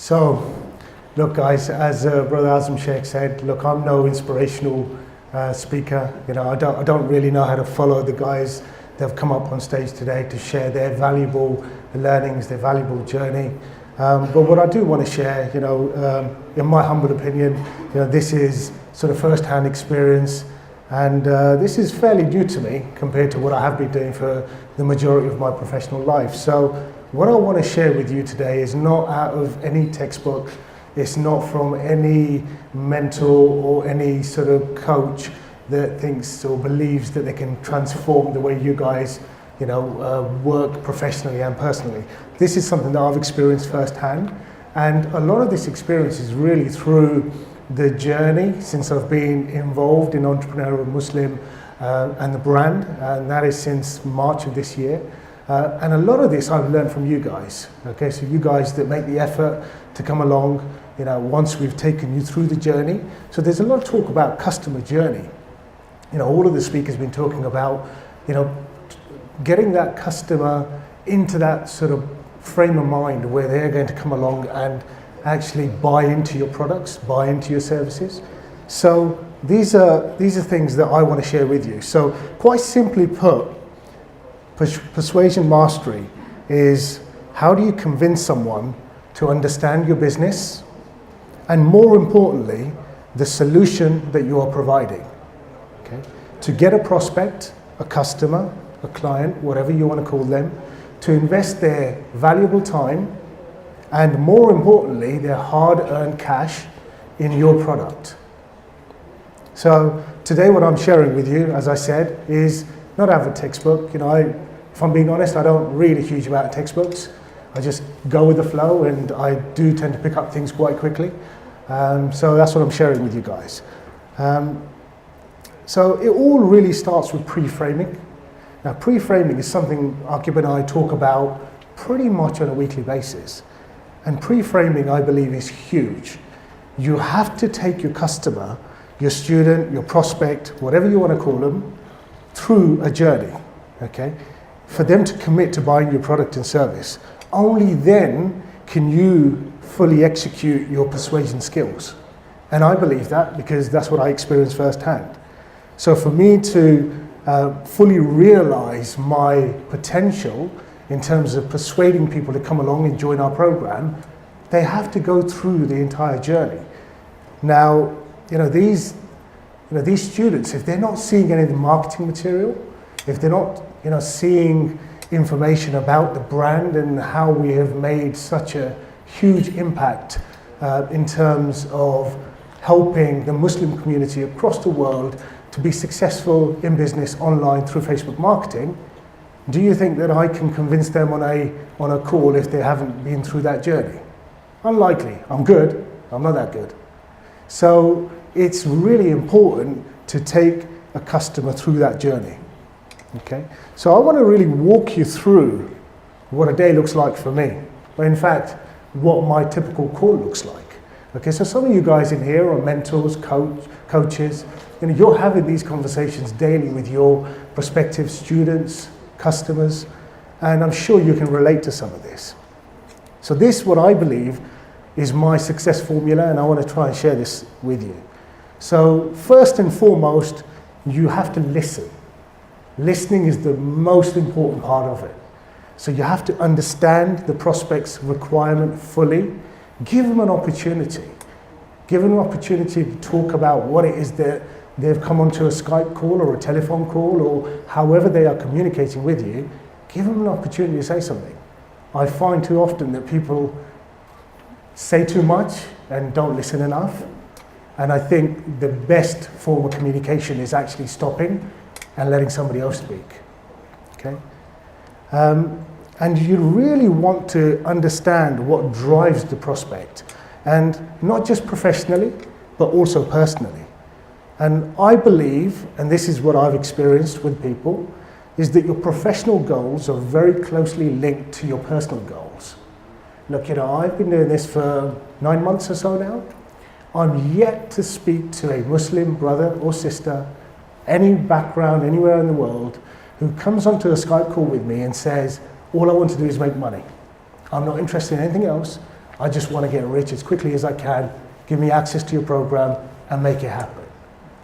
So, look guys, as Brother Azam Sheikh said, look, I'm no inspirational speaker. You know, I don't really know how to follow the guys that have come up on stage today to share their valuable learnings, their valuable journey. But what I do want to share, in my humble opinion, this is sort of first-hand experience, and this is fairly new to me compared to what I have been doing for the majority of my professional life. So what I want to share with you today is not out of any textbook. It's not from any mentor or any sort of coach that thinks or believes that they can transform the way you guys, work professionally and personally. This is something that I've experienced firsthand, and a lot of this experience is really through the journey since I've been involved in Entrepreneurial Muslim and the brand, and that is since March of this year. And a lot of this I've learned from you guys. Okay, so you guys that make the effort to come along, once we've taken you through the journey. So there's a lot of talk about customer journey. All of the speakers have been talking about, getting that customer into that sort of frame of mind where they're going to come along and actually buy into your products, buy into your services. So these are things that I want to share with you. So quite simply put, persuasion mastery is how do you convince someone to understand your business, and more importantly, the solution that you are providing. Okay? To get a prospect, a customer, a client, whatever you want to call them, to invest their valuable time and more importantly, their hard-earned cash in your product. So today what I'm sharing with you, as I said, is not out of a textbook. If I'm being honest, I don't read a huge amount of textbooks. I just go with the flow, and I do tend to pick up things quite quickly. So that's what I'm sharing with you guys. So it all really starts with pre-framing. Now, pre-framing is something Akib and I talk about pretty much on a weekly basis. And pre-framing, I believe, is huge. You have to take your customer, your student, your prospect, whatever you want to call them, through a journey, okay? For them to commit to buying your product and service. Only then can you fully execute your persuasion skills. And I believe that because that's what I experienced firsthand. So for me to fully realize my potential in terms of persuading people to come along and join our program, they have to go through the entire journey. Now, these students, if they're not seeing any of the marketing material, if they're not seeing information about the brand and how we have made such a huge impact in terms of helping the Muslim community across the world to be successful in business online through Facebook marketing, do you think that I can convince them on a call if they haven't been through that journey? Unlikely. I'm good. I'm not that good. So it's really important to take a customer through that journey. Okay? So I want to really walk you through what a day looks like for me. Or in fact, what my typical call looks like. Okay, so some of you guys in here are mentors, coaches. You're having these conversations daily with your prospective students, customers, and I'm sure you can relate to some of this. So this, what I believe, is my success formula, and I want to try and share this with you. So first and foremost, you have to listen. Listening is the most important part of it. So you have to understand the prospect's requirement fully. Give them an opportunity. Give them an opportunity to talk about what it is that they've come onto a Skype call or a telephone call or however they are communicating with you. Give them an opportunity to say something. I find too often that people say too much and don't listen enough. And I think the best form of communication is actually stopping and letting somebody else speak. Okay? And you really want to understand what drives the prospect, and not just professionally, but also personally. And I believe, and this is what I've experienced with people, is that your professional goals are very closely linked to your personal goals. Look, I've been doing this for 9 months or so now. I'm yet to speak to a Muslim brother or sister, any background, anywhere in the world, who comes onto a Skype call with me and says, all I want to do is make money. I'm not interested in anything else. I just want to get rich as quickly as I can. Give me access to your program and make it happen.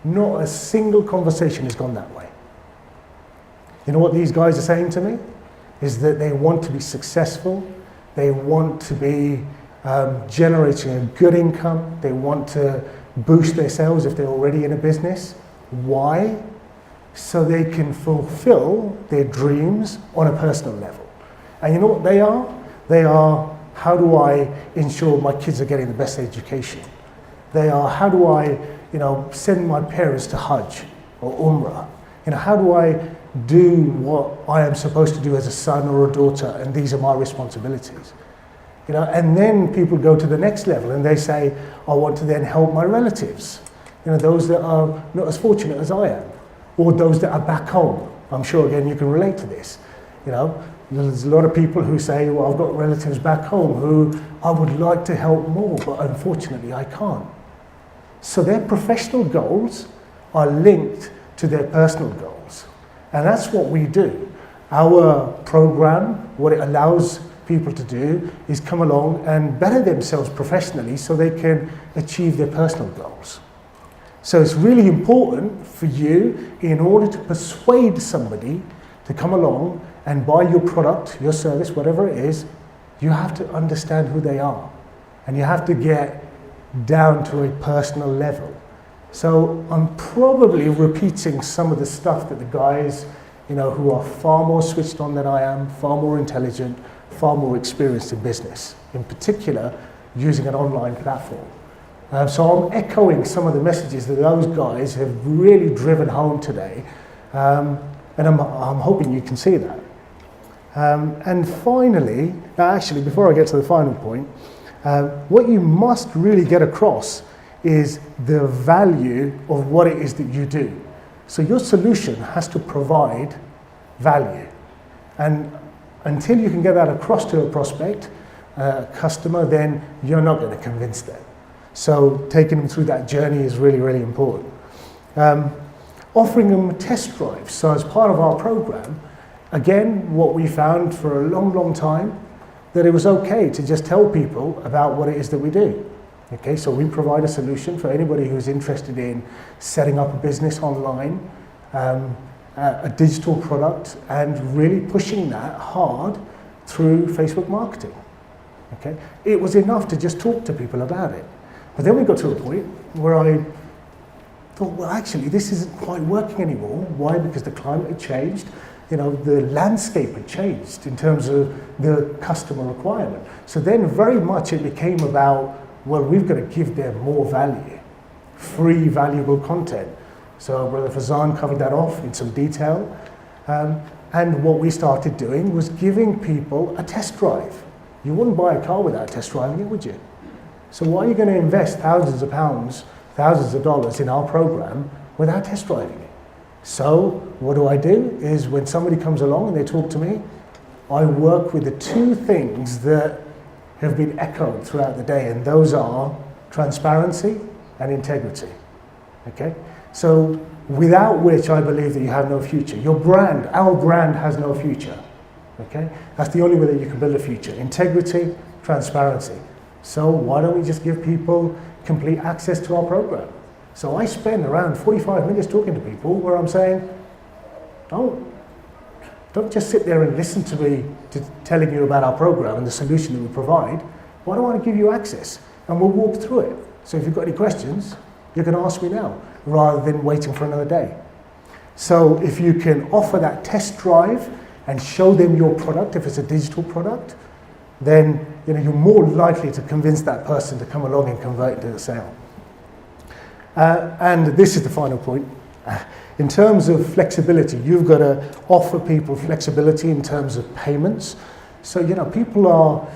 Not a single conversation has gone that way. You know what these guys are saying to me? Is that they want to be successful, they want to be generating a good income, they want to boost their sales if they're already in a business. Why? So they can fulfill their dreams on a personal level. And you know what they are? They are, how do I ensure my kids are getting the best education? They are, how do I, send my parents to Hajj or Umrah? How do I do what I am supposed to do as a son or a daughter, and these are my responsibilities? And then people go to the next level and they say, I want to then help my relatives, those that are not as fortunate as I am, or those that are back home. I'm sure, again, you can relate to this. There's a lot of people who say, well, I've got relatives back home who I would like to help more, but unfortunately I can't. So their professional goals are linked to their personal goals. And that's what we do. Our program, what it allows people to do is come along and better themselves professionally so they can achieve their personal goals. So it's really important for you, in order to persuade somebody to come along and buy your product, your service, whatever it is, you have to understand who they are. And you have to get down to a personal level. So I'm probably repeating some of the stuff that the guys, who are far more switched on than I am, far more intelligent, far more experienced in business, in particular using an online platform. So I'm echoing some of the messages that those guys have really driven home today, and I'm hoping you can see that. And finally, actually before I get to the final point, what you must really get across is the value of what it is that you do. So your solution has to provide value. And until you can get that across to a prospect, customer, then you're not going to convince them. So taking them through that journey is really, really important. Offering them test drives. So as part of our program, again, what we found for a long, long time, that it was okay to just tell people about what it is that we do. Okay, so we provide a solution for anybody who's interested in setting up a business online, a digital product, and really pushing that hard through Facebook marketing. Okay, it was enough to just talk to people about it. But then we got to a point where I thought, well, actually, this isn't quite working anymore. Why? Because the climate had changed. The landscape had changed in terms of the customer requirement. So then very much it became about, well, we've got to give them more value, free, valuable content. So Brother Fazan covered that off in some detail. And what we started doing was giving people a test drive. You wouldn't buy a car without test driving it, would you? So why are you going to invest thousands of pounds, thousands of dollars in our program without test driving it? So what do? Is when somebody comes along and they talk to me, I work with the two things that have been echoed throughout the day, and those are transparency and integrity. Okay? So without which I believe that you have no future. Your brand, our brand has no future. Okay? That's the only way that you can build a future. Integrity, transparency. So why don't we just give people complete access to our program? So I spend around 45 minutes talking to people where I'm saying, don't just sit there and listen to me telling you about our program and the solution that we provide. Why don't I give you access? And we'll walk through it. So if you've got any questions, you can ask me now, rather than waiting for another day. So if you can offer that test drive and show them your product, if it's a digital product, then you're more likely to convince that person to come along and convert into a sale. And this is the final point. In terms of flexibility, you've got to offer people flexibility in terms of payments. So, people are,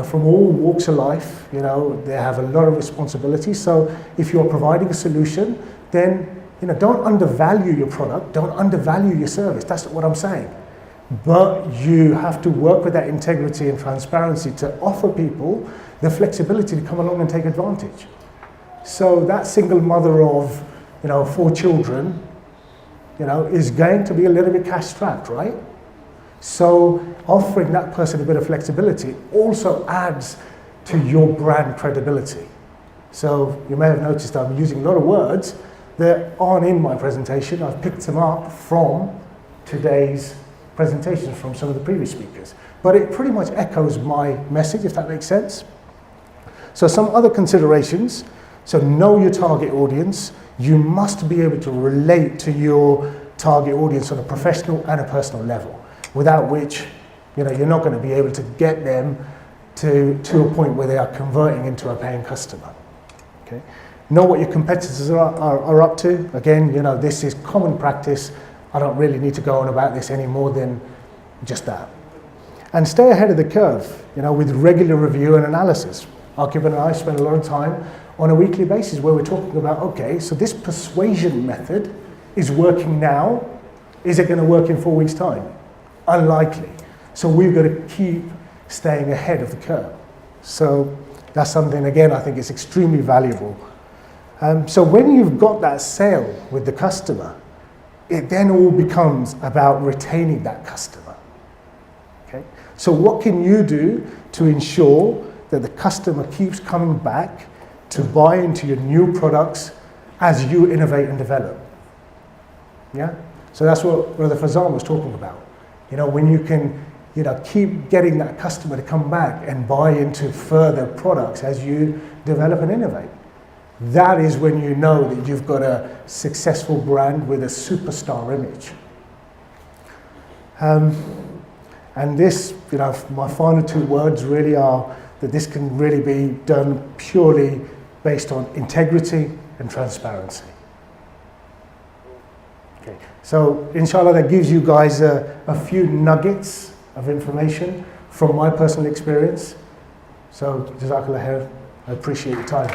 from all walks of life, they have a lot of responsibility. So if you're providing a solution, then, don't undervalue your product, don't undervalue your service. That's what I'm saying. But you have to work with that integrity and transparency to offer people the flexibility to come along and take advantage. So that single mother of, 4 children, is going to be a little bit cash strapped, right? So offering that person a bit of flexibility also adds, to your brand credibility. So you may have noticed I'm using a lot of words that aren't in my presentation. I've picked them up from today's presentations from some of the previous speakers. But it pretty much echoes my message, if that makes sense. So some other considerations. So know your target audience. You must be able to relate to your target audience on a professional and a personal level, without which you're not going to be able to get them to a point where they are converting into a paying customer. Okay? Know what your competitors are up to. Again, this is common practice. I don't really need to go on about this any more than just that. And stay ahead of the curve, with regular review and analysis. Akib and I spend a lot of time on a weekly basis where we're talking about, okay, so this persuasion method is working now. Is it going to work in 4 weeks' time? Unlikely. So we've got to keep staying ahead of the curve. So that's something, again, I think is extremely valuable. So when you've got that sale with the customer, it then all becomes about retaining that customer. Okay? So what can you do to ensure that the customer keeps coming back to buy into your new products as you innovate and develop? Yeah? So that's what Brother Fazan was talking about. When you can keep getting that customer to come back and buy into further products as you develop and innovate. That is when you know that you've got a successful brand with a superstar image. And this, my final 2 words really are that this can really be done purely based on integrity and transparency. Okay. So inshallah that gives you guys a few nuggets of information from my personal experience. So Jazakallah khair, I appreciate your time.